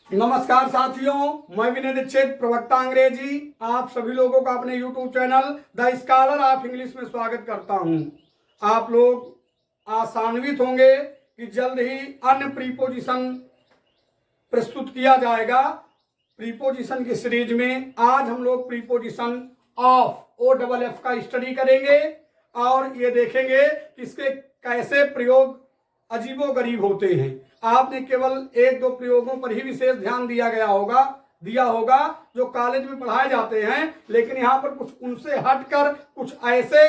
नमस्कार साथियों, मैं विनय दीक्षित, प्रवक्ता अंग्रेजी, आप सभी लोगों का अपने YouTube channel the scholar of English में स्वागत करता हूं। आप लोग आसान्वित होंगे कि जल्द ही अन्य प्रीपोजिशन प्रस्तुत किया जाएगा। प्रीपोजिशन की सीरीज में आज हम लोग प्रीपोजिशन ऑफ OFF का स्टडी करेंगे और ये देखेंगे कि इसके कैसे प्रयोग अजीबोगरीब होते हैं। आपने केवल एक दो प्रयोगों पर ही विशेष ध्यान दिया होगा जो कॉलेज में पढ़ाए जाते हैं, लेकिन यहाँ पर कुछ उनसे हटकर कुछ ऐसे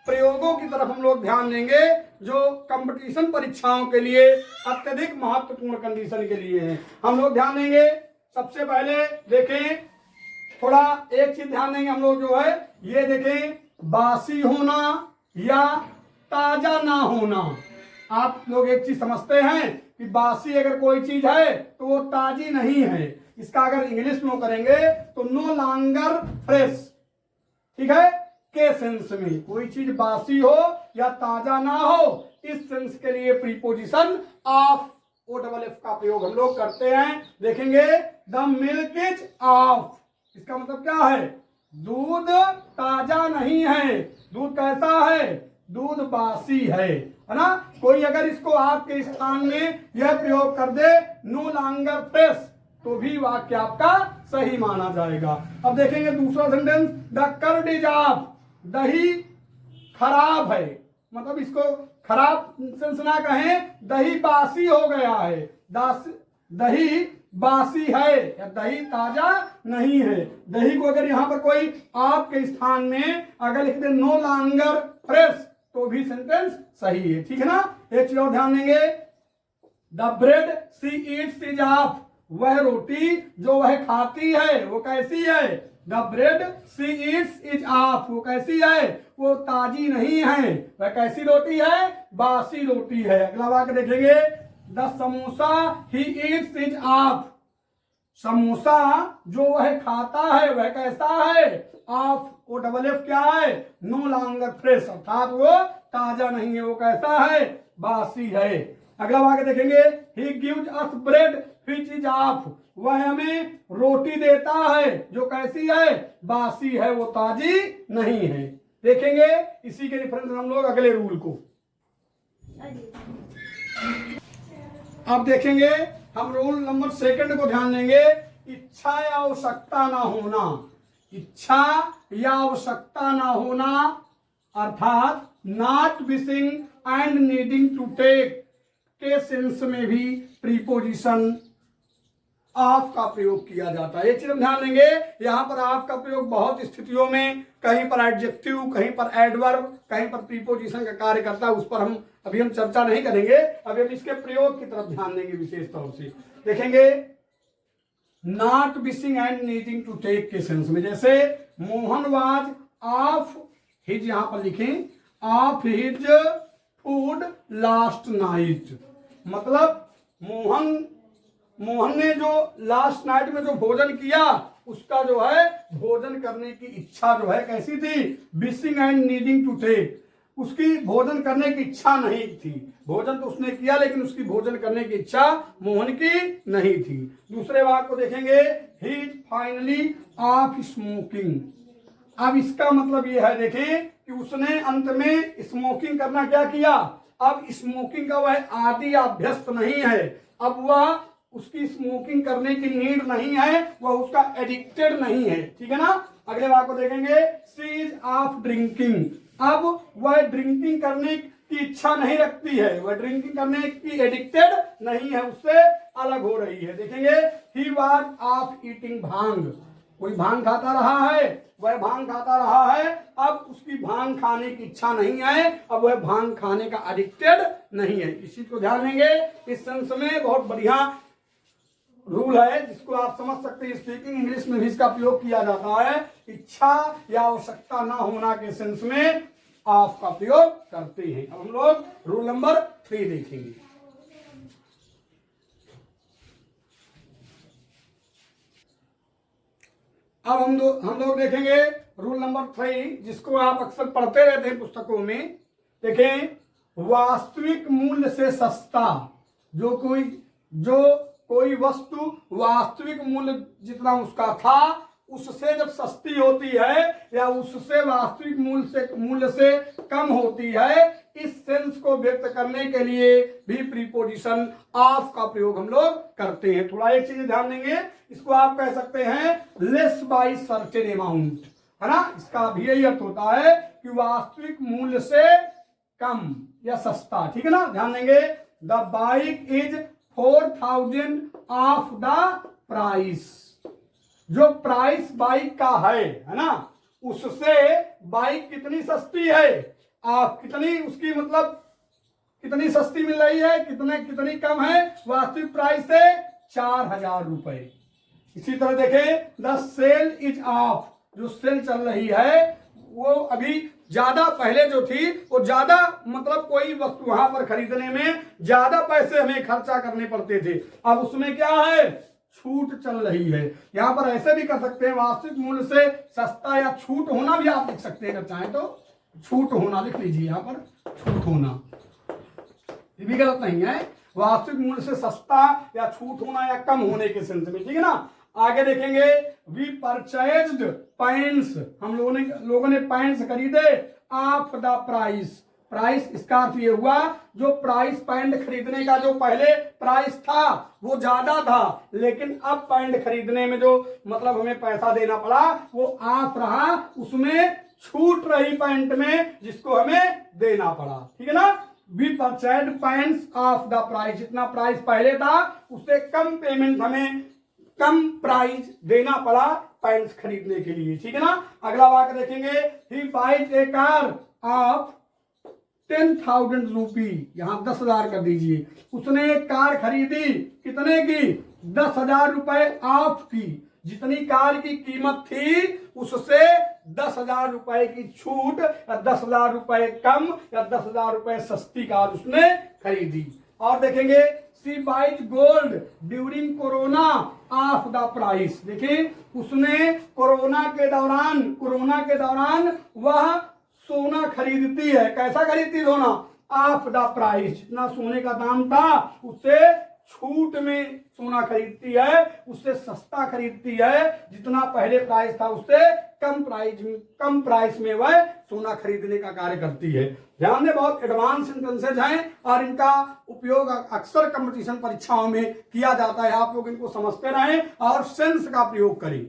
प्रयोगों की तरफ हम लोग ध्यान देंगे जो कंपटीशन परीक्षाओं के लिए अत्यधिक महत्वपूर्ण कंडीशन के लिए हैं। हम लोग ध्यान देंगे, सबसे पहले देखें, थोड़ा एक चीज ध्यान देंगे हम लोग, जो है ये देखें, बासी होना या ताजा ना होना। आप लोग एक चीज समझते हैं कि बासी अगर कोई चीज है तो वो ताजी नहीं है। इसका अगर इंग्लिश में करेंगे तो नो लॉन्गर फ्रेश, ठीक है। के सेंस में कोई चीज बासी हो या ताजा ना हो, इस सेंस के लिए प्रीपोजिशन ऑफ OFF का प्रयोग हम लोग करते हैं। देखेंगे, द मिल्क इज ऑफ, इसका मतलब क्या है? दूध ताजा नहीं है। दूध कैसा है? दूध बासी है ना। कोई अगर इसको आपके स्थान में यह प्रयोग कर दे, नो लॉन्गर फ्रेश, तो भी वाक्य आपका सही माना जाएगा। अब देखेंगे दूसरा sentence, the curd is off, दही खराब है। मतलब इसको खराब सेंस ना कहें, दही बासी हो गया है। दही बासी है या दही ताजा नहीं है। दही को अगर यहां पर कोई आपके स्थान में अगर लिख दे नो लॉन्गर फ्रेश, तो भी सेंटेंस सही है, ठीक है ना। एक चीज और ध्यान देंगे, the bread she Yeats is of, वह रोटी जो वह खाती है वो कैसी है? The bread she Yeats is of, वो कैसी है? वो ताजी नहीं है। वह कैसी रोटी है? बासी रोटी है। अगला वाक्य देखेंगे, the samosa he eats is of, samosa जो वह खाता है वह कैसा है? ऑफ OFF क्या है? नो लॉन्गर फ्रेश, अर्थात वो ताजा नहीं है, वो कैसा है? बासी है। अगला वाक्य देखेंगे, he gives us bread which is of, वह हमें रोटी देता है जो कैसी है? बासी है, वो ताजी नहीं है। देखेंगे इसी के रेफरेंस हम लोग अगले रूल को। अब देखेंगे हम रूल नंबर 2 को ध्यान देंगे, इच्छा या आवश्यकता ना होना। इच्छा या आवश्यकता ना होना अर्थात not wishing and needing to take के सेंस में भी प्रीपोजिशन ऑफ का प्रयोग किया जाता है। एक चीज हम ध्यान देंगे, यहां पर ऑफ का प्रयोग बहुत स्थितियों में, कहीं पर एडजेक्टिव, कहीं पर एडवर्ब, कहीं पर प्रीपोजिशन का कार्य करता है। उस पर अभी हम चर्चा नहीं करेंगे। अभी हम इसके प्रयोग की तरफ ध्यान देंगे विशेष तौर से। देखेंगे not wishing and needing to take के सेंस में, जैसे मोहन वाज ऑफ हिज, यहां पर लिखें off his food last night, मतलब मोहन ने जो लास्ट नाइट में जो भोजन किया उसका जो है भोजन करने की इच्छा जो है कैसी थी? Wishing and needing to take, उसकी भोजन करने की इच्छा नहीं थी। भोजन तो उसने किया लेकिन उसकी भोजन करने की इच्छा मोहन की नहीं थी। दूसरे वाक्य को देखेंगे, he is finally of smoking. अब इसका मतलब यह है, देखें कि उसने अंत में स्मोकिंग करना क्या किया? अब स्मोकिंग का वह आदि अभ्यस्त नहीं है, अब वह उसकी स्मोकिंग करने की नीड नहीं है, वह उसका एडिक्टेड नहीं है, ठीक है ना। अगले वाक्य को देखेंगे, शी इज ऑफ ड्रिंकिंग, अब वह ड्रिंकिंग करने की इच्छा नहीं रखती है, वह ड्रिंकिंग करने की एडिक्टेड नहीं है, उससे अलग हो रही है। देखेंगे, ही वाज ऑफ ईटिंग भांग, कोई भांग खाता रहा है, वह भांग खाता रहा है, अब उसकी भांग खाने की इच्छा नहीं है, अब वह भांग खाने का एडिक्टेड नहीं है। इस चीज को ध्यान देंगे। इस सेंस में बहुत बढ़िया रूल है जिसको आप समझ सकते हैं। स्पीकिंग इंग्लिश में भी इसका प्रयोग किया जाता है। इच्छा या आवश्यकता ना होना के सेंस में ऑफ का प्रयोग करते हैं। अब हम लोग रूल नंबर 3 देखेंगे। अब हम लोग देखेंगे रूल नंबर 3, जिसको आप अक्सर पढ़ते रहते हैं पुस्तकों में। देखें, वास्तविक मूल्य से सस्ता, जो कोई वस्तु वास्तविक मूल्य जितना उसका था उससे जब सस्ती होती है या उससे वास्तविक मूल्य से कम होती है, इस सेंस को व्यक्त करने के लिए भी प्रीपोजिशन ऑफ का प्रयोग हम लोग करते हैं। थोड़ा एक चीज ध्यान देंगे, इसको आप कह सकते हैं लेस बाय सर्टेन अमाउंट, है ना। इसका भी यही अर्थ होता है कि वास्तविक मूल्य से कम या सस्ता, ठीक है ना। ध्यान देंगे, the bike is 4000 of the price. जो प्राइस बाइक का है ना, उससे बाइक कितनी सस्ती है, आप कितनी उसकी मतलब कितनी सस्ती मिल रही है, कितनी कम है वास्तविक प्राइस से, 4000 रुपए। इसी तरह देखें, द सेल इज ऑफ, जो सेल चल रही है वो अभी ज्यादा पहले जो थी वो ज्यादा मतलब कोई वस्तु वहां पर खरीदने में ज्यादा पैसे हमें खर्चा करने पड़ते थे, अब उसमें क्या है, छूट चल रही है। यहां पर ऐसे भी कर सकते हैं, वास्तविक मूल्य से सस्ता या छूट होना भी आप लिख सकते हैं, अगर चाहें तो छूट होना लिख लीजिए, यहां पर छूट होना, ये भी गलत नहीं है। वास्तविक मूल्य से सस्ता या छूट होना या कम होने के सेंस में, ठीक है ना। आगे देखेंगे, वी परचेज्ड पैंट्स, हम लोगों ने पैंट्स खरीदे ऑफ द प्राइस। प्राइस इसका अर्थ ये हुआ, जो प्राइस पैंट खरीदने का जो पहले प्राइस था वो ज्यादा था, लेकिन अब पैंट खरीदने में जो मतलब हमें पैसा देना पड़ा वो ऑफ रहा, उसमें छूट रही पैंट में जिसको हमें देना पड़ा, ठीक है ना। We purchased pants off the price, जितना प्राइस पहले था उससे कम पेमेंट हमें कम प्राइस देना पड़ा पैंट्स खरीदने के लिए, ठीक है ना। अगला वाक्य देखेंगे, ही बाइट ए कार ऑफ 10,000 रुपी, यहां 10,000 कर दीजिए। उसने एक कार खरीदी कितने की, 10,000 रुपए ऑफ की, जितनी कार की कीमत थी उससे 10,000 रुपए की छूट या 10,000 रुपए कम या 10,000 रुपए सस्ती कार उसने खरीदी। और देखेंगे, she bought gold during corona of the price, देखिए उसने कोरोना के दौरान वह सोना खरीदती है, कैसा खरीदती सोना, ऑफ द प्राइस, जितना सोने का दाम था उससे छूट में सोना खरीदती है, उससे सस्ता खरीदती है, जितना पहले प्राइस था उससे कम प्राइस में वह सोना खरीदने का कार्य करती है। ध्यान दें, बहुत एडवांस सेंटेंसेज हैं और इनका उपयोग अक्सर कंपटीशन परीक्षाओं में किया जाता है। आप लोग इनको समझते रहें और सेंस का प्रयोग करें।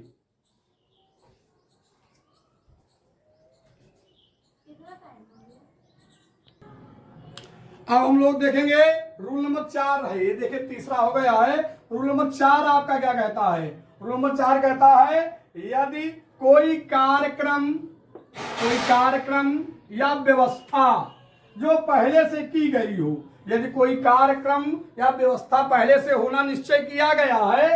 अब हम लोग देखेंगे रूल नंबर 4 है, ये देखिए तीसरा हो गया है। रूल नंबर 4 आपका क्या कहता है, रूल नंबर 4 कहता है, यदि कोई कार्यक्रम या व्यवस्था जो पहले से की गई हो, यदि कोई कार्यक्रम या व्यवस्था पहले से होना निश्चय किया गया है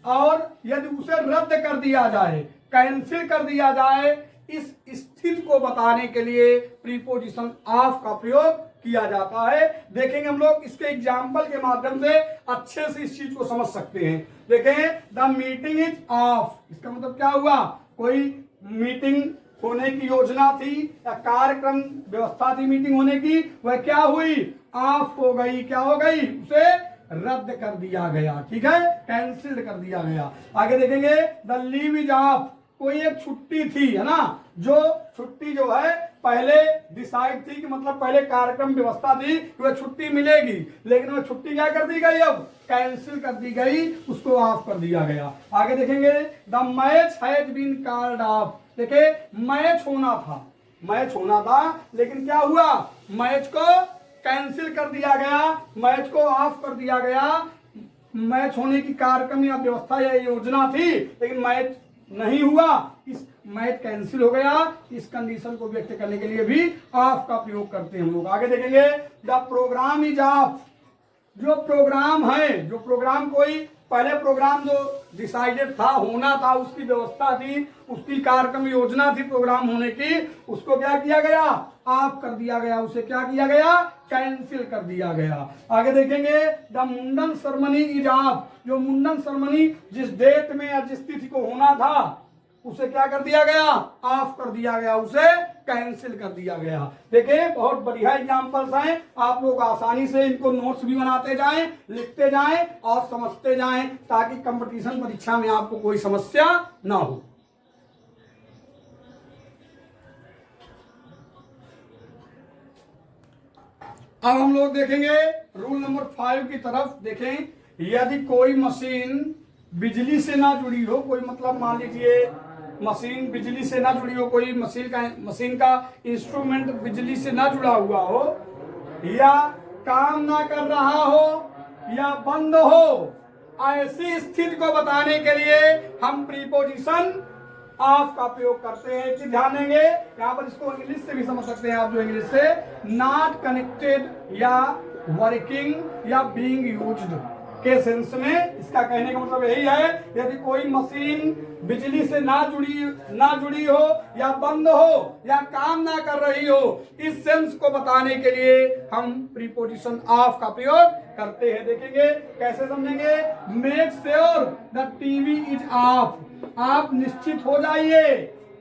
और यदि उसे रद्द कर दिया जाए, कैंसिल कर दिया जाए, इस स्थिति को बताने के लिए प्रीपोजिशन ऑफ का प्रयोग किया जाता है। देखेंगे हम लोग इसके एग्जाम्पल के माध्यम से अच्छे से इस चीज को समझ सकते हैं। देखें, द मीटिंग इज ऑफ, इसका मतलब क्या हुआ, कोई मीटिंग होने की योजना थी या कार्यक्रम व्यवस्था थी मीटिंग होने की, वह क्या हुई, ऑफ हो गई, क्या हो गई, उसे रद्द कर दिया गया, ठीक है, कैंसिल कर दिया गया। आगे देखेंगे, द लीव इज ऑफ, कोई एक छुट्टी थी, है ना, जो छुट्टी जो है पहले डिसाइड थी कि मतलब पहले कार्यक्रम व्यवस्था थी कि वह छुट्टी मिलेगी, लेकिन वह छुट्टी क्या कर दी गई, अब कैंसिल कर दी गई, उसको ऑफ कर दिया गया। आगे देखेंगे, the match has been called off, देखिए मैच होना था लेकिन क्या हुआ, मैच को कैंसिल कर दिया गया, मैच को ऑफ कर दिया गया। मैच होने की कार्यक्रम या व्यवस्था या योजना थी लेकिन मैच नहीं हुआ, इस मैच कैंसिल हो गया। इस कंडीशन को व्यक्त करने के लिए भी ऑफ का प्रयोग करते हैं हम लोग। आगे देखेंगे, द प्रोग्राम इज ऑफ, जो प्रोग्राम कोई पहले प्रोग्राम जो डिसाइडेड था, होना था, उसकी व्यवस्था थी, उसकी कार्यक्रम योजना थी प्रोग्राम होने की, उसको क्या किया गया, ऑफ कर दिया गया, उसे क्या किया गया, कैंसिल कर दिया गया। आगे देखेंगे, द मुंडन सेरेमनी इज ऑफ, जो मुंडन सेरेमनी जिस डेट में या जिस तिथि को होना था उसे क्या कर दिया गया, ऑफ कर दिया गया, उसे कैंसिल कर दिया गया। देखिए बहुत बढ़िया एग्जांपल्स हैं, आप लोग आसानी से इनको नोट्स भी बनाते जाएं, लिखते जाएं और समझते जाएं, ताकि कंपटीशन परीक्षा में आपको कोई समस्या ना हो। अब हम लोग देखेंगे रूल नंबर 5 की तरफ। देखें, यदि कोई मशीन बिजली से ना जुड़ी हो, कोई मतलब मान लीजिए मशीन बिजली से ना जुड़ी हो, कोई मशीन का इंस्ट्रूमेंट बिजली से ना जुड़ा हुआ हो, या काम ना कर रहा हो, या बंद हो, ऐसी स्थिति को बताने के लिए हम प्रीपोजिशन ऑफ का प्रयोग करते हैं। कि ध्यान देंगे, यहाँ पर इसको इंग्लिश से भी समझ सकते हैं आप, जो इंग्लिश से नॉट कनेक्टेड या वर्किंग या बीइंग यूज्ड के सेंस में इसका कहने का मतलब यही है, यदि कोई मशीन बिजली से ना जुड़ी हो, या बंद हो, या काम ना कर रही हो, इस सेंस को बताने के लिए हम प्रीपोजिशन ऑफ का प्रयोग करते हैं। देखेंगे कैसे समझेंगे। Make sure the TV is of, आप निश्चित हो जाइए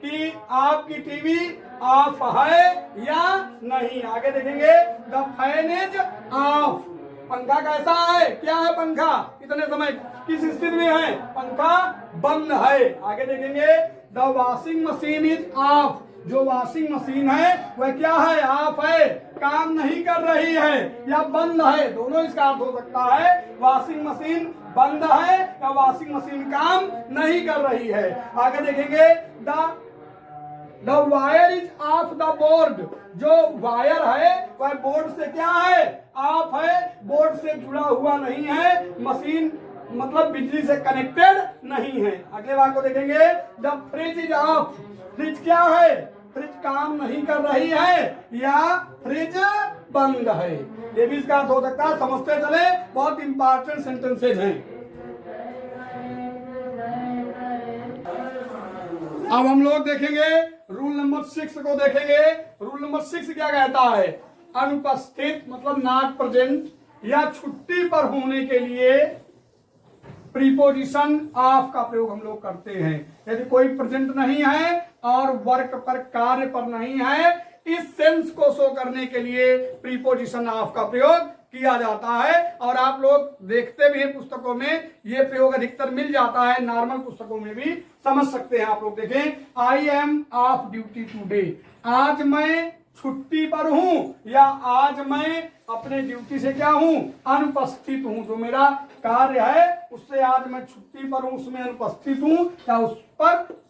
कि आपकी टीवी ऑफ है या नहीं। आगे देखेंगे द फैन इज ऑफ, पंखा कैसा है, क्या है पंखा, कितने समय किस स्थिति में है, पंखा बंद है। आगे देखेंगे the washing machine is of, जो वॉशिंग मशीन है वह क्या है, ऑफ है, काम नहीं कर रही है या बंद है, दोनों इसका अर्थ हो सकता है। वॉशिंग मशीन बंद है या वॉशिंग मशीन काम नहीं कर रही है। आगे देखेंगे the wire is of the board, जो वायर है वह बोर्ड से क्या है, ऑफ है, बोर्ड से जुड़ा हुआ नहीं है, मशीन मतलब बिजली से कनेक्टेड नहीं है। अगले बात को देखेंगे the fridge is of, fridge क्या है, फ्रिज काम नहीं कर रही है या फ्रिज बंद है। ये भी इसका अर्थ हो सकता है, समझते चले, बहुत इंपॉर्टेंट सेंटेंसेज हैं। अब हम लोग देखेंगे रूल नंबर 6 को देखेंगे। रूल नंबर 6 क्या कहता है, अनुपस्थित मतलब नॉट प्रेजेंट या छुट्टी पर होने के लिए प्रीपोजिशन ऑफ का प्रयोग हम लोग करते हैं। यदि कोई प्रेजेंट नहीं है और वर्क पर, कार्य पर नहीं है, इस सेंस को शो करने के लिए प्रीपोजिशन ऑफ का प्रयोग किया जाता है। और आप लोग देखते भी हैं पुस्तकों में, ये प्रयोग अधिकतर मिल जाता है, नॉर्मल पुस्तकों में भी समझ सकते हैं आप लोग। देखें, I am of duty today, आज मैं छुट्टी पर हूं या आज मैं अपने ड्यूटी से क्या हूं, अनुपस्थित हूं। जो मेरा कार्य है उससे आज मैं छुट्टी पर हूं, उसमें अनुपस्थित हूं, या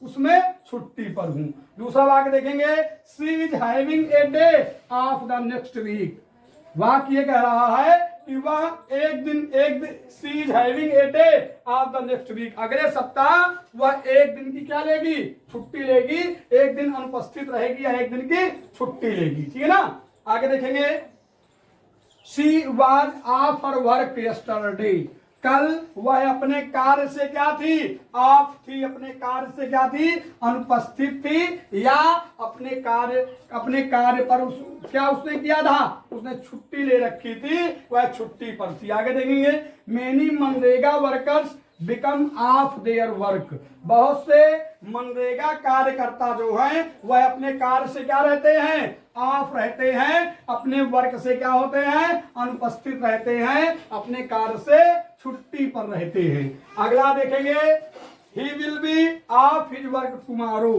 उसमें छुट्टी पर हूं। दूसरा वाक्य देखेंगे, she is having a day off the next week, वाक्य ये कह रहा है कि वह एक दिन she is having a day off the next week, अगले सप्ताह वह एक दिन की क्या लेगी, छुट्टी लेगी, एक दिन अनुपस्थित रहेगी या एक दिन की छुट्टी लेगी। ठीक है ना। आगे देखेंगे, she was of her work yesterday, कल वह अपने कार्य से क्या थी, ऑफ थी, अपने कार्य से क्या थी, अनुपस्थित थी, या अपने कार्य पर क्या उसने किया था, उसने छुट्टी ले रखी थी, वह छुट्टी पर थी। आगे देखेंगे, many MNREGA workers become of their work, बहुत से मनरेगा कार्यकर्ता जो हैं वह अपने कार्य से क्या रहते हैं, ऑफ रहते हैं, अपने वर्क से क्या होते हैं, अनुपस्थित रहते हैं, अपने कार्य से छुट्टी पर रहते हैं। अगला देखेंगे, he will be of his work tomorrow,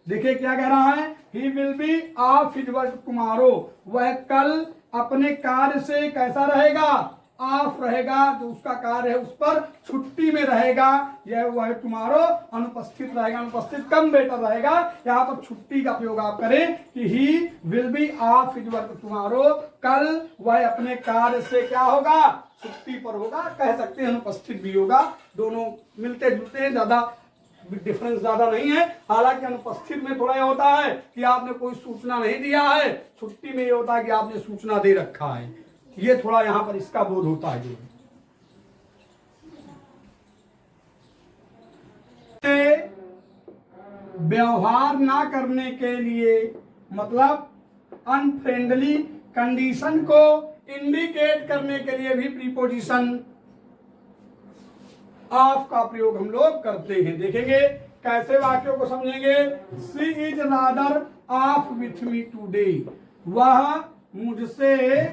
देखिए क्या कह रहा है, he will be of his work tomorrow, वह कल अपने कार्य से कैसा रहेगा, ऑफ रहेगा, जो उसका कार्य है उस पर छुट्टी में रहेगा, यह वह टुमारो अनुपस्थित रहेगा, अनुपस्थित कम बेटर रहेगा। यहाँ पर छुट्टी का प्रयोग आप करें कि he will be of his work tomorrow, कल वह अपने कार्य से क्या होगा, छुट्टी पर होगा, कह सकते हैं अनुपस्थित भी होगा, दोनों मिलते जुलते हैं, ज्यादा डिफरेंस ज्यादा नहीं है। हालांकि अनुपस्थित में थोड़ा यह होता है कि आपने कोई सूचना नहीं दिया है, छुट्टी में यह होता है कि आपने सूचना दे रखा है, ये थोड़ा यहां पर इसका बोध होता है। व्यवहार ना करने के लिए मतलब अनफ्रेंडली कंडीशन को इंडिकेट करने के लिए भी प्रीपोजिशन ऑफ का प्रयोग हम लोग करते हैं। देखेंगे कैसे वाक्यों को समझेंगे? She is rather of with me today, वह मुझसे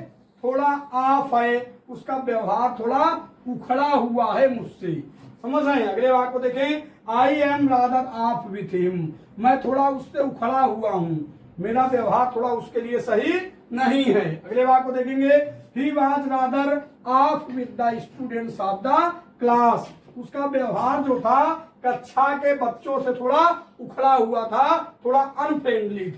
थोड़ा ऑफ है, उसका व्यवहार थोड़ा उखड़ा हुआ है मुझसे। समझ रहे हैं? अगले वाक्य को देखें, I am rather of with him, मैं थोड़ा उससे उखड़ा हुआ हूं, मेरा व्यवहार थोड़ा उसके लिए सही नहीं है। अगले वाक्य को देखेंगे, he was rather of with the students of the class, उसका व्यवहार जो था कक्षा के बच्चों से थोड़ा उखड़ा हुआ था, थोड़ा अनफ्रेंडली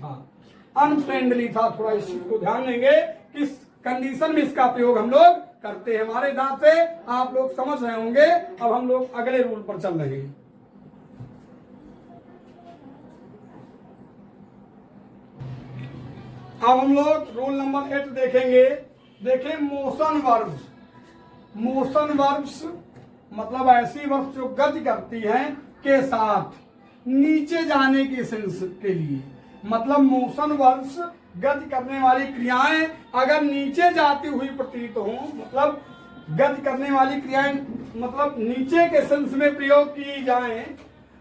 था थोड़ा। इस चीज को ध्यान देंगे, किस कंडीशन में इसका प्रयोग हम लोग करते हैं। हमारे हिसाब से आप लोग समझ रहे होंगे। अब हम लोग अगले रूल पर चल रहे हैं। अब हम लोग रूल नंबर 8 देखेंगे। देखें, मोशन वर्ब्स मतलब ऐसी वर्ब्स जो गति करती हैं के साथ नीचे जाने के सेंस के लिए, मतलब मोशन वर्ब्स गति करने वाली क्रियाएं अगर नीचे जाती हुई प्रतीत हो, मतलब गति करने वाली क्रियाएं मतलब नीचे के सेंस में प्रयोग की जाएं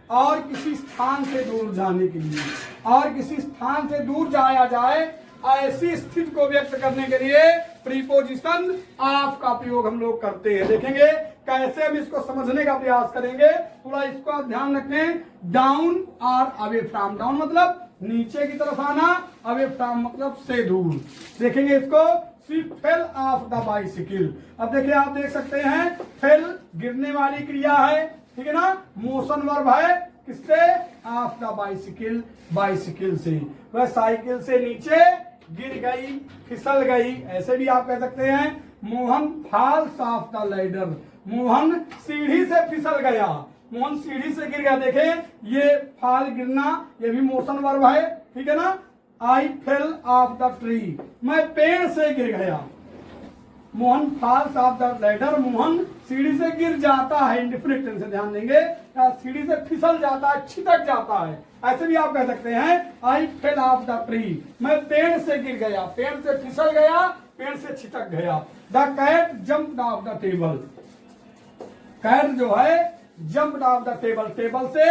और किसी स्थान से दूर जाने के लिए, और किसी स्थान से दूर जाया जाए, ऐसी स्थिति को व्यक्त करने के लिए प्रीपोजिशन ऑफ का प्रयोग हम लोग करते हैं। देखेंगे कैसे हम इसको समझने का प्रयास करेंगे। थोड़ा इसको आप ध्यान रखें। डाउन और अवे फ्रॉम, डाउन मतलब नीचे की तरफ आना, अवे फ्रॉम मतलब से दूर। देखेंगे इसको, she fail off the bicycle. अब देखिए, आप देख सकते हैं फेल गिरने वाली क्रिया है, ठीक है ना, मोशन वर्ब है, किससे? ऑफ द बाइसिकल, बाइसिकल से, वह साइकिल से नीचे गिर गई, फिसल गई। ऐसे भी आप कह सकते हैं, Mohan falls off the ladder, Mohan सीढ़ी से फिसल गया, मोहन सीढ़ी से गिर गया। देखें, ये फॉल गिरना, ये भी मोशन वर्ब है, ठीक है ना। I fell off the tree, मैं पेड़ से गिर गया। Mohan falls off the ladder, Mohan सीढ़ी से गिर जाता है, इंडिफिनिट टेंस से ध्यान देंगे, सीढ़ी से फिसल जाता है, छिटक जाता है। ऐसे भी आप कह सकते हैं, आई फेल ऑफ द ट्री, मैं पेड़ से गिर गया, पेड़ से फिसल गया, पेड़ से छिटक गया। The cat jumped off the table, cat जो है jumped off the table, table से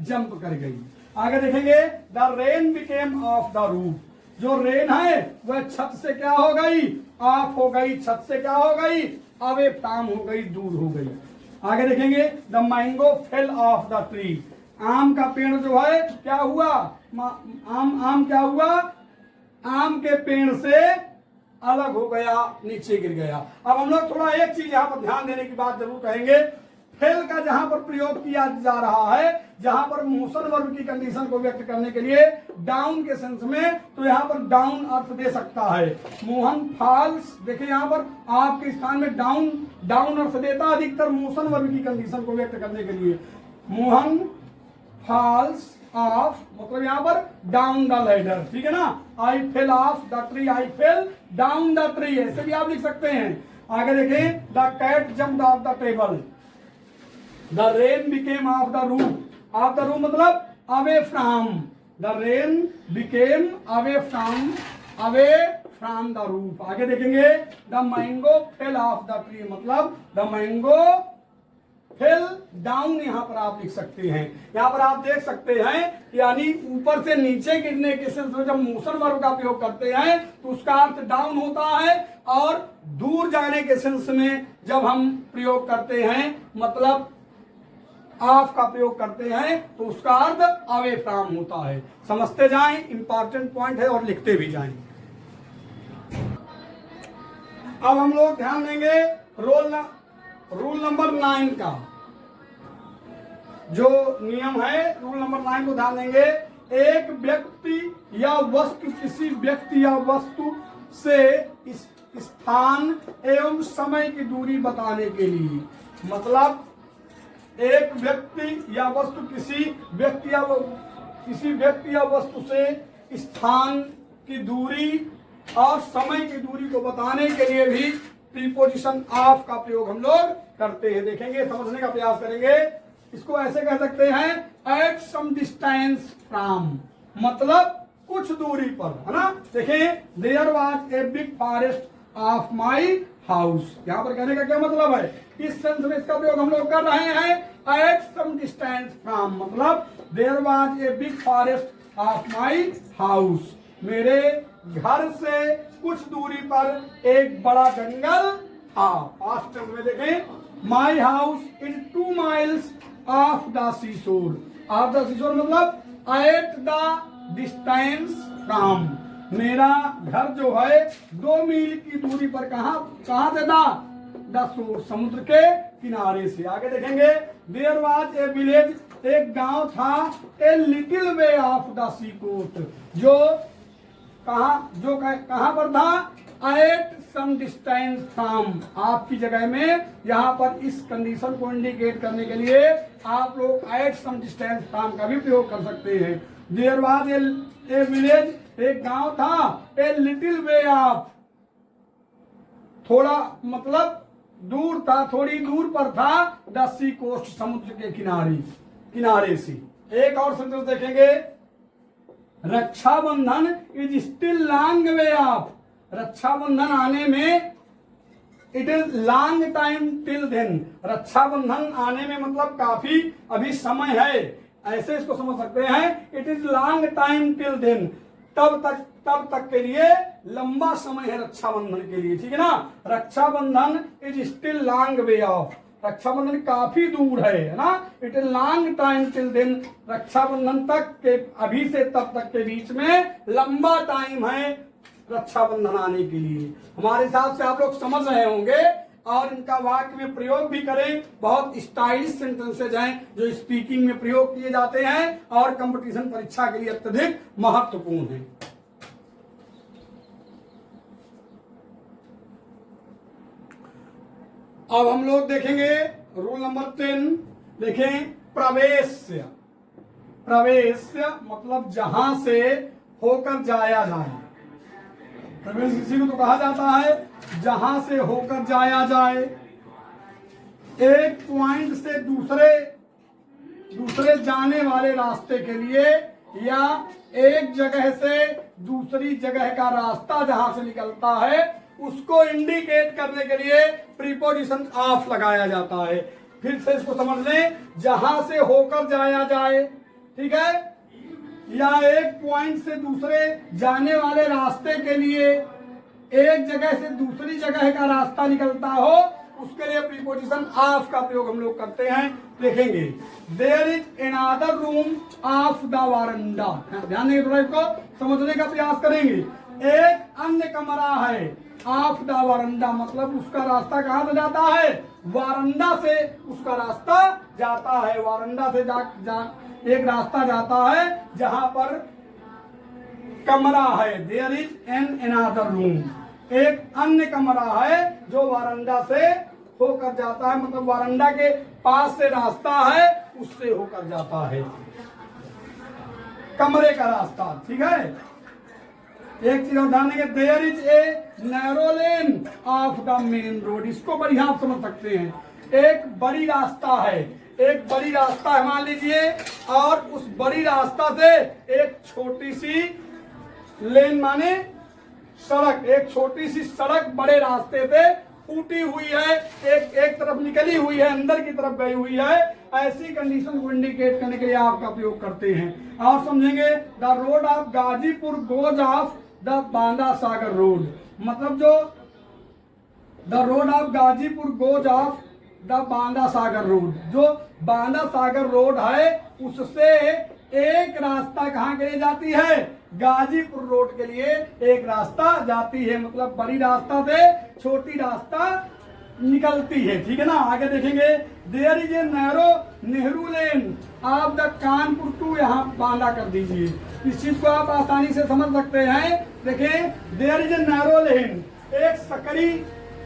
जंप कर गई। आगे देखेंगे, the rain became off the roof, जो रेन है वह छत से क्या हो गई? ऑफ हो गई, छत से क्या हो गई? अवे फ्रॉम हो गई, दूर हो गई। आगे देखेंगे, the mango fell off the tree, आम का पेड़ जो है क्या हुआ? आम क्या हुआ? आम के पेड़ से अलग हो गया, नीचे गिर गया। अब हम लोग थोड़ा एक चीज यहाँ पर ध्यान देने की बात जरूर कहेंगे। फेल का जहां पर प्रयोग किया जा रहा है, जहां पर मोशन वर्ब की कंडीशन को व्यक्त करने के लिए डाउन के सेंस में, तो यहाँ पर डाउन अर्थ दे सकता है। मोहन फॉल्स, देखिए यहाँ पर आपके स्थान में डाउन अर्थ देता अधिकतर मोशन वर्ब की कंडीशन को व्यक्त करने के लिए। मोहन फॉल्स ऑफ मतलब यहाँ पर डाउन द लैडर, ठीक है ना। I fell off the tree, I fell down the tree, ऐसे भी आप लिख सकते हैं। आगे देखें, the cat jumped off the table, the rain became off the roof, off the roof मतलब away from, the rain became away from the roof. आगे देखेंगे, the mango fell off the tree मतलब द मैंगो फेल डाउन, यहां पर आप लिख सकते हैं। यहां पर आप देख सकते हैं, यानी ऊपर से नीचे गिरने के सेंस में जब मोशन वर्ब का प्रयोग करते हैं तो उसका अर्थ डाउन होता है, और दूर जाने के सेंस में जब हम प्रयोग करते हैं मतलब ऑफ का प्रयोग करते हैं तो उसका अर्थ अवे फ्रॉम होता है। समझते जाएं, इंपॉर्टेंट पॉइंट है और लिखते भी जाएं। अब हम लोग ध्यान देंगे रूल नंबर 9 का जो नियम है, रूल नंबर 9 को ध्यान देंगे। एक व्यक्ति या वस्तु किसी व्यक्ति या वस्तु से स्थान एवं समय की दूरी बताने के लिए, मतलब एक व्यक्ति या वस्तु किसी व्यक्ति या वस्तु से स्थान की दूरी और समय की दूरी को बताने के लिए भी प्रीपोजिशन ऑफ का प्रयोग हम लोग करते हैं। देखेंगे, समझने का प्रयास करेंगे। इसको ऐसे कह सकते हैं, एट सम डिस्टेंस फ्रॉम मतलब कुछ दूरी पर, है ना। देखें, there was a big forest off my house, यहाँ पर कहने का क्या मतलब है? इस सेंस में इसका प्रयोग हम लोग कर रहे हैं एट सम डिस्टेंस फ्रॉम, मतलब there was a big forest off my house, मेरे घर से कुछ दूरी पर एक बड़ा जंगल था। पास्ट टेंस में देखें, my house is 2 miles of the seashore, of the seashore मतलब एट द डिस्टेंस फ्रॉम, मेरा घर जो है 2 मील की दूरी पर कहां से था, द शोर, समुद्र के किनारे से। आगे देखेंगे, देयर वाज ए विलेज, एक गांव था, a little way off the sea coast, जो कहां पर था, एट सम डिस्टेंस फ्रॉम, आपकी जगह में यहां पर इस कंडीशन को इंडिकेट करने के लिए आप लोग एट सम डिस्टेंस फ्रॉम का भी प्रयोग कर सकते हैं। देयर वाज ए विलेज, एक गांव था, ए लिटिल वे ऑफ, थोड़ा मतलब दूर था, थोड़ी दूर पर था, द सी कोस्ट, समुद्र के किनारे से। एक और सेंटेंस देखेंगे, Rakshabandhan is still long way off, Rakshabandhan आने में it is long time till then, Rakshabandhan आने में मतलब काफी अभी समय है, ऐसे इसको समझ सकते हैं, it is long time till then, तब तक के लिए लंबा समय है रक्षाबंधन के लिए, ठीक है ना। Rakshabandhan is still long way off, Rakshabandhan काफी दूर है ना, it is long time till then, Rakshabandhan तक के, अभी से तब तक के बीच में लंबा टाइम है रक्षाबंधन आने के लिए। हमारे हिसाब से आप लोग समझ रहे होंगे और इनका वाक्य में प्रयोग भी करें। बहुत स्टाइलिश सेंटेंसेज हैं जो स्पीकिंग में प्रयोग किए जाते हैं और कंपटीशन परीक्षा के लिए अत्यधिक महत्वपूर्ण है। अब हम लोग देखेंगे रूल नंबर 10, देखें प्रवेश्य। प्रवेश्य मतलब जहां से होकर जाया जाए, प्रवेश किसी को तो कहा जाता है जहां से होकर जाया जाए, एक पॉइंट से दूसरे जाने वाले रास्ते के लिए, या एक जगह से दूसरी जगह का रास्ता जहां से निकलता है उसको इंडिकेट करने के लिए प्रीपोजिशन ऑफ लगाया जाता है। फिर से इसको समझ लें, जहां से होकर जाया जाए, ठीक है, या एक पॉइंट से दूसरे जाने वाले रास्ते के लिए एक जगह से दूसरी जगह का रास्ता निकलता हो, उसके लिए प्रीपोजिशन ऑफ का प्रयोग हम लोग करते हैं। देखेंगे, there is another room off the veranda, ध्यान देंगे, थोड़ा इसको समझने का प्रयास करेंगे। एक अन्य कमरा है, ऑफ द वारंडा मतलब उसका रास्ता कहां से जाता है, वारंडा से उसका रास्ता जाता है, वारंडा से एक रास्ता जाता है जहां पर कमरा है। There is an another room, एक अन्य कमरा है जो वारंडा से होकर जाता है, मतलब वारंडा के पास से रास्ता है उससे होकर जाता है, कमरे का रास्ता, ठीक है। एक चीज और ध्यान देंगे, there is a narrow lane off the main road, इसको बढ़िया आप समझ सकते हैं, एक बड़ी रास्ता है, एक बड़ी रास्ता है मान लीजिए, और उस बड़ी रास्ता से एक छोटी सी लेन माने सड़क, एक छोटी सी सड़क बड़े रास्ते से फूटी हुई है, एक तरफ निकली हुई है, अंदर की तरफ गई हुई है, ऐसी कंडीशन को इंडिकेट करने के लिए आपका प्रयोग करते हैं। और समझेंगे, the road of Ghazipur goes off the Banda Sagar road, मतलब जो the road of Ghazipur goes off the Banda Sagar road, जो बांदा सागर रोड है उससे एक रास्ता कहां के लिए जाती है, गाजीपुर रोड के लिए एक रास्ता जाती है, मतलब बड़ी रास्ता से छोटी रास्ता निकलती है, ठीक है ना। आगे देखेंगे, there is a narrow Nehru lane off the Kanpur to, यहाँ बांदा कर दीजिए, इस चीज को आप आसानी से समझ सकते हैं। देखें, देयर इज ए नैरो लेन, एक सकरी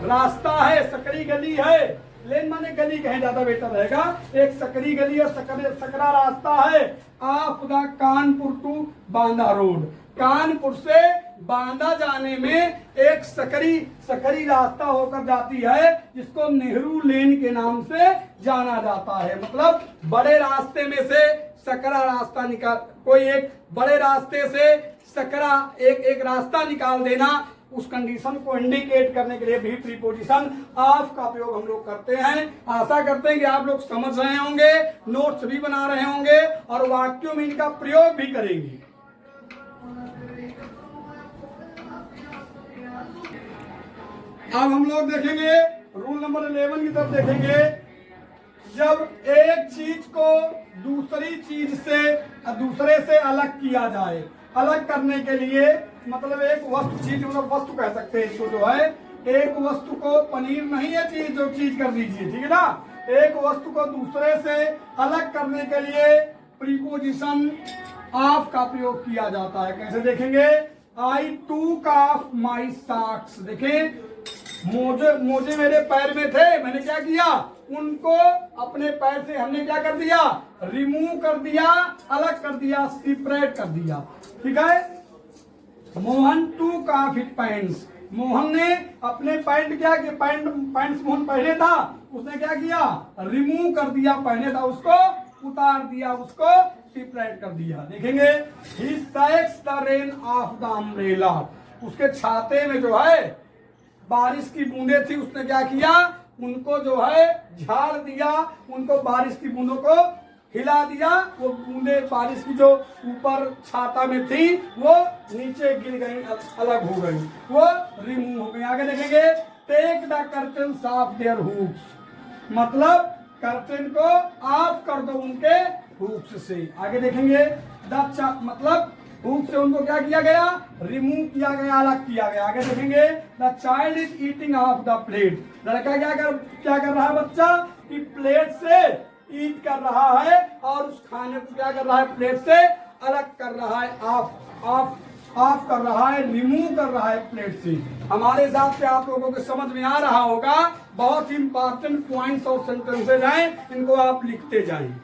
रास्ता है, सकरी गली है, लेन माने गली कहे ज्यादा बेटर रहेगा, एक सकरी गली है, सकरा रास्ता है, off the Kanpur to Banda road, Kanpur से बांदा जाने में एक सकरी रास्ता होकर जाती है जिसको नेहरू लेन के नाम से जाना जाता है, मतलब बड़े रास्ते में से सकरा रास्ता निकाल, कोई एक बड़े रास्ते से सकरा एक रास्ता निकाल देना, उस कंडीशन को इंडिकेट करने के लिए भी प्रीपोजिशन ऑफ का प्रयोग हम लोग करते हैं। आशा करते हैं कि आप लोग समझ रहे होंगे, नोट्स भी बना रहे होंगे और वाक्यों में इनका प्रयोग भी करेंगे। अब हम लोग देखेंगे रूल नंबर 11 की तरफ देखेंगे। जब एक चीज को दूसरी चीज से दूसरे से अलग किया जाए, अलग करने के लिए मतलब एक वस्तु चीज मतलब वस्तु कह सकते हैं इसको, जो है एक वस्तु को, पनीर नहीं है चीज, जो चीज कर दीजिए, ठीक है ना। एक वस्तु को दूसरे से अलग करने के लिए प्रीपोजिशन ऑफ का प्रयोग किया जाता है। कैसे देखेंगे? आई टूक ऑफ माई सॉक्स। देखें, मोजे मेरे पैर में थे, मैंने क्या किया? उनको अपने पैर से हमने क्या कर दिया? रिमूव कर दिया, अलग कर दिया, सेपरेट कर दिया, ठीक है। मोहन टूक ऑफ हिज पैंट्स। मोहन ने अपने पैंट क्या किया? पैंट्स मोहन पहने था, उसने क्या किया? रिमूव कर दिया, पहने था उसको उतार दिया, उसको सेपरेट कर दिया। देखेंगे, he shakes the rain off the umbrella. उसके छाते में जो है बारिश की बूंदे थी, उसने क्या किया? उनको जो है झाड़ दिया, उनको बारिश की बूंदों को हिला दिया। वो बूंदे बारिश की जो ऊपर छाता में थी वो नीचे गिर गई, अलग हो गई, वो रिमूव हो गई। आगे देखेंगे, take the curtains off their hooks. मतलब कर्टन को ऑफ कर दो उनके हुक्स से। आगे देखेंगे, मतलब हुक से उनको क्या किया गया? रिमूव किया गया, अलग किया गया। आगे देखेंगे, the child is eating of the plate. लड़का क्या कर रहा है? बच्चा कि प्लेट से ईट कर रहा है और उस खाने को क्या कर रहा है? प्लेट से अलग कर रहा है, ऑफ कर रहा है, रिमूव कर रहा है प्लेट से। हमारे हिसाब से आप लोगों को समझ में आ रहा होगा। बहुत ही इंपॉर्टेंट पॉइंट्स और सेंटेंसेज हैं, इनको आप लिखते जाएं।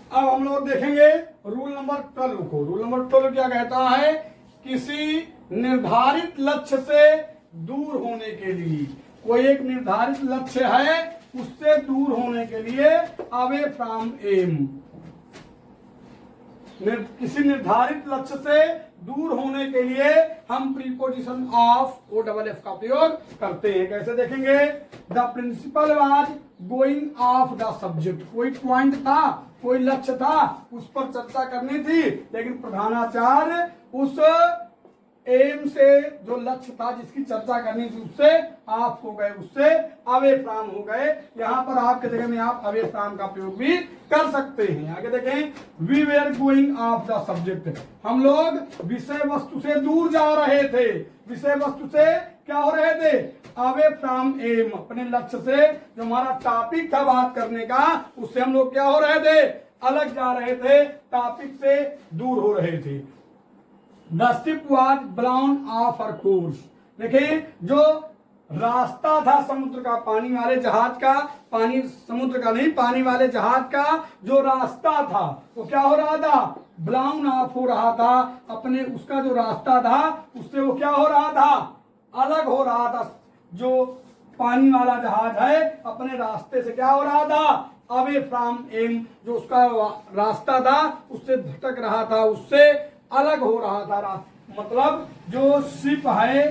अब हम लोग देखेंगे रूल नंबर 12 को। रूल नंबर 12 क्या कहता है? किसी निर्धारित लक्ष्य से दूर होने के लिए, कोई एक निर्धारित लक्ष्य है, उससे दूर होने के लिए अवे फ्रॉम एम। किसी निर्धारित लक्ष्य से दूर होने के लिए हम प्रीपोजिशन ऑफ OFF का प्रयोग करते हैं। कैसे देखेंगे? The principal was going off the subject. कोई पॉइंट था, कोई लक्ष्य था, उस पर चर्चा करनी थी, लेकिन प्रधानाचार्य उस एम से, जो लक्ष्य था जिसकी चर्चा करनी थी, उससे आप हो गए, उससे अवे फ्रॉम हो गए। यहाँ पर आपके जगह में आप अवे फ्रॉम का प्रयोग भी कर सकते हैं। आगे देखें, we were going off the subject. हम लोग विषय वस्तु से दूर जा रहे थे। विषय वस्तु से क्या हो रहे थे? Away from aim. अपने लक्ष्य से, जो हमारा टॉपिक था बात करने का, उससे हम लोग क्या हो रहे थे? अलग जा रहे थे, टॉपिक से दूर हो रहे थे। The ship was blown off her course। देखिए, जो रास्ता था समुद्र का, पानी वाले जहाज का, पानी समुद्र का नहीं, पानी वाले जहाज का जो रास्ता था वो क्या हो रहा था? ब्लाउन ऑफ हो रहा था। अपने उसका जो रास्ता था उससे वो क्या हो रहा था? अलग हो रहा था। जो पानी वाला जहाज है अपने रास्ते से क्या हो रहा था? Away from aim. जो उसका रास्ता था उससे भटक रहा था, उससे अलग हो रहा था। मतलब जो शिप है,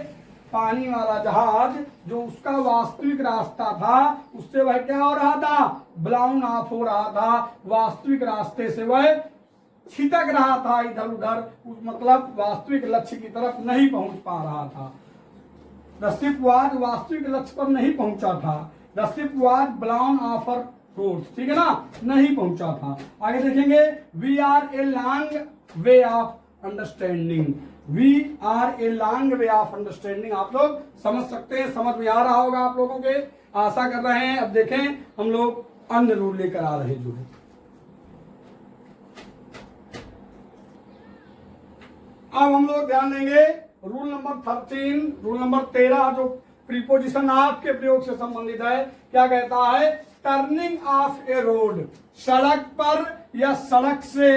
पानी वाला जहाज, जो उसका वास्तविक रास्ता था उससे वह क्या हो रहा था? ब्लाउन ऑफ हो रहा था। वास्तविक रास्ते से वह छिटक रहा था इधर उधर, मतलब वास्तविक लक्ष्य की तरफ नहीं पहुंच पा रहा था। द शिप वाज वास्तविक लक्ष्य पर नहीं पहुंचा था। The ship was blown off her course. ठीक है ना, नहीं पहुंचा था। आगे देखेंगे, we are a long way off understanding. We are a long way off understanding. आप लोग समझ सकते हैं, समझ में आ रहा होगा आप लोगों के, आशा कर रहे हैं। अब देखें, हम लोग अन्य रूल लेकर आ रहे हैं जो है। अब हम लोग ध्यान देंगे रूल नंबर 13, रूल नंबर 13 जो प्रीपोजिशन ऑफ के प्रयोग से संबंधित है। क्या कहता है? Turning of A road. सड़क पर या सड़क से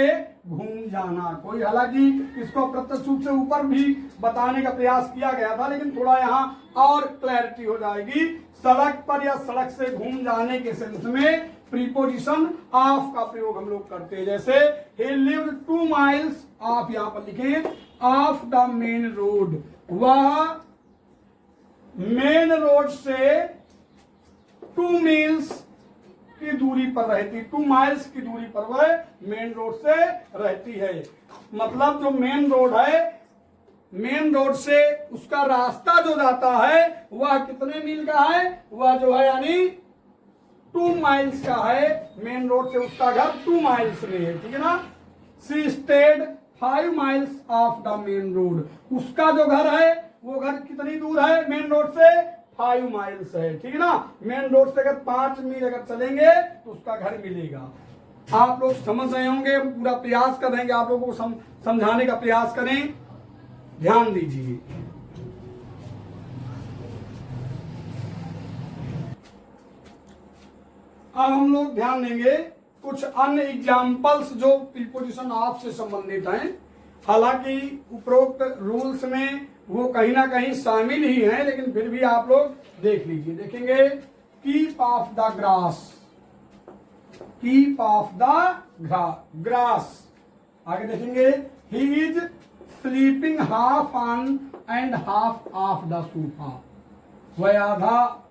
घूम जाना। कोई, हालांकि इसको प्रत्यक्ष रूप से ऊपर भी बताने का प्रयास किया गया था, लेकिन थोड़ा यहाँ और क्लैरिटी हो जाएगी। सड़क पर या सड़क से घूम जाने के सेंस में प्रीपोजिशन ऑफ का प्रयोग हम लोग करते हैं। जैसे he lived 2 miles, आप यहां पर लिखें ऑफ द मेन रोड, वह मेन रोड से 2 मील्स की दूरी पर रहती, 2 माइल्स की दूरी पर वह मेन रोड से रहती है। मतलब जो मेन रोड है, मेन रोड से उसका रास्ता जो जाता है वह कितने मील का है, वह जो है यानी 2 माइल्स का है। मेन रोड से उसका घर 2 माइल्स में है, ठीक है ना। She stayed 5 miles off the main road, उसका जो घर है वो घर कितनी दूर है मेन रोड से, 5 माइल्स है, ठीक है ना। मेन रोड से अगर 5 मील अगर चलेंगे तो उसका घर मिलेगा। आप लोग समझ रहे होंगे, पूरा प्रयास कर रहेंगे, आप लोगों को समझाने का प्रयास करें, ध्यान दीजिए। अब हम लोग ध्यान देंगे कुछ अन्य एग्जाम्पल्स जो प्रीपोजिशन ऑफ से संबंधित हैं। हालांकि उपरोक्त रूल्स में वो कहीं ना कहीं शामिल ही हैं, लेकिन फिर भी आप लोग देख लीजिए। देखेंगे keep of the grass, keep of the grass. आगे देखेंगे he is sleeping half on and half of the sofa, वह आधा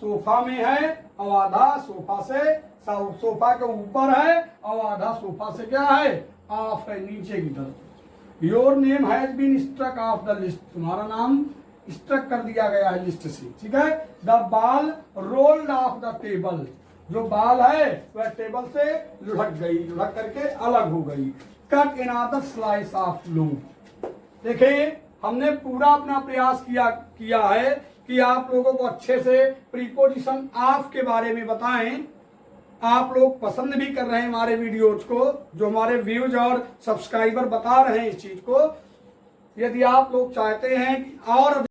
सोफा में है और आधा सोफा से, सोफा के ऊपर है और आधा सोफा से क्या है, ऑफ है, नीचे की तरफ। Your name has been struck off the list, तुम्हारा नाम स्ट्रक कर दिया गया है लिस्ट से, ठीक है। The ball rolled of the table, जो बॉल है वह टेबल से लुढ़क गई, लुढ़क करके अलग हो गई। Cut another slice of loaf, देखिए हमने पूरा अपना प्रयास किया है कि आप लोगों को अच्छे से प्रीपोजिशन ऑफ के बारे में बताएं। आप लोग पसंद भी कर रहे हैं हमारे वीडियोज को, जो हमारे व्यूज और सब्सक्राइबर बता रहे हैं इस चीज को। यदि आप लोग चाहते हैं कि और